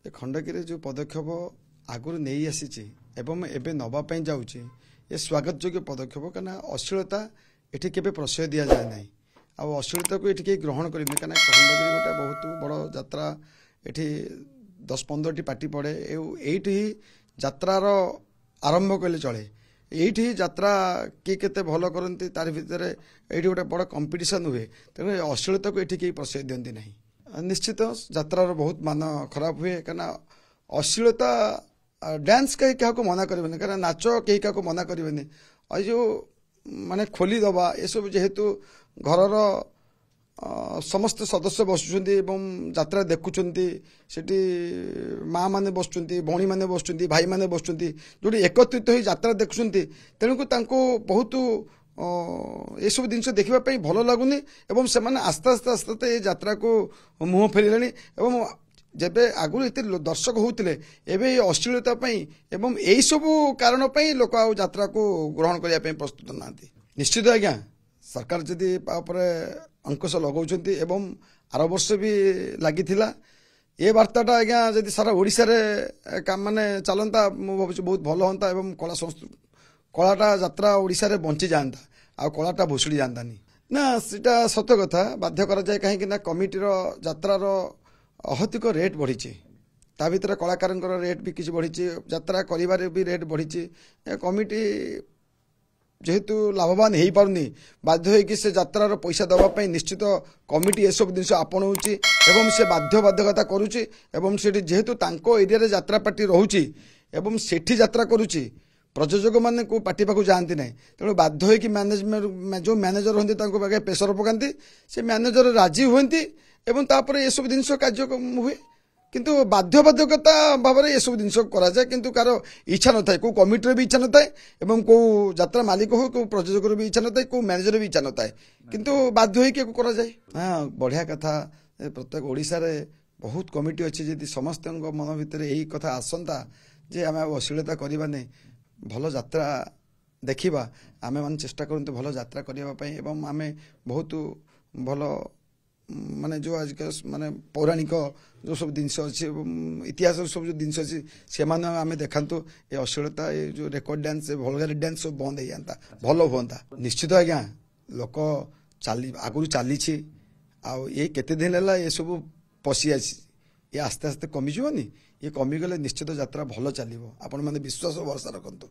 ए खंडगिरी जो पदक्षेप आगुरी नहीं आसी एवं एबे नवाई जाऊँगी ये स्वागत योग्य पदक्षेप कहीं अश्लीलता ये के प्रश्रय दि जाए ना अश्लीलता को ये ग्रहण करें कहीं खंडगिरी गोटे बहुत बड़ यात्रा ये 10-15 पार्टी पड़े ये यात्रार आरंभ कले चले ये यात्रा किए के भल करती तार भितर ये गोटे बड़ कंपिटिशन हुए तेणु अश्लीलता को ये प्रश्रय दिखती ना निश्चित यात्रार बहुत मान खराब हुए कहीं अश्लीलता डांस कहीं क्या मना करें कहीं नाच कहीं क्या मना करें जो माने खोली दबा ये सब जेहेतु घर समस्त सदस्य बसुँच यात्रा देखुंट से माँ मैंने बसुँच भौणी मैंने बसुँच भाई मैंने बसुँच जो एकत्रित हो यात्रा देखुंट तेणुक बहुत ये सब जिन देखापी भल लगुनि एवं से आस्ते आस्ते आस्ते आस्ते ये यात्रा को मुह फेर जब आगु ये दर्शक होते एवं अश्लीलता एवं यही सब कारण लोक यात्रा को ग्रहण करने प्रस्तुत ना निश्चित आज्ञा सरकार जदि अंकुश लगाउछन्ति एवं आर वर्ष भी लगी ये वार्ताटा आज्ञा जदि सारा ओडिशा रे काम माने चलता मु भावुँ बहुत भल होता एवं कलाटा यात्रा ओडिशा रे बंची जाता आ कलाटा भुसुड़ी जातानी ना सीटा सत कथा बाध्य करा जाए कहीं ना कमिटीर यात्रार अहतिक रेट बढ़ी ता भीतर कलाकार रेट भी किसी बढ़ी यात्रा कर भी रेट बढ़ी कमिटी जेहेतु लाभवान हो पारनी बाध्य हो से यात्रार पैसा दवाई निश्चित कमिटी ये सब जिन आपणाऊँच एवं से बाध्यता करुच्ची एवं से जेहेतु तांको एरिया रे यात्रा पार्टी रोचे एवं सेठी यात्रा करुच्ची प्रयोजक मैंने को पार्टी पाक जाती ना तेणु बाध्य हो मैनेजमेंट जो मैनेजर होंगे प्रेसर पकाती से मैनेजर राजी हुए एवं तापर ये सब जिन कार्य हुए किंतु बाध्यता भाव में ये सब जिन कराए किंतु कार इच्छा न था कमिटी भी इच्छा न था एवं कौ यात्रा मालिक हो कौ प्रयोजक भी इच्छा न था कौ मैनेजर भी इच्छा न था किंतु बाध्य हो जाए हाँ बढ़िया कथा प्रत्येक ओडिशा रे बहुत कमिटी अच्छी जी समस्त मन भितर यही कथा आसंता जे आम अश्लीलता करवानी भल यात्रा देखा आमे मान चेष्टा करते भल यात्रा करने एवं आमे बहुत भल माने जो आज माने पौराणिक जो सब जिनस अच्छे इतिहास सब जो जिनस अच्छी से आम देखु ये अश्लीलता ये जो रेकर्ड डांस भलगारी डांस सब बंद हो जाता भल हुआ निश्चित आज्ञा लोक चली आगुरी चली ये केते दिन है ये सब पशि आसी ये आस्ते आस्ते कमिजनी ये कमिगले निश्चित यात्रा भल चलो आपण मैंने विश्वास भरसा रखु।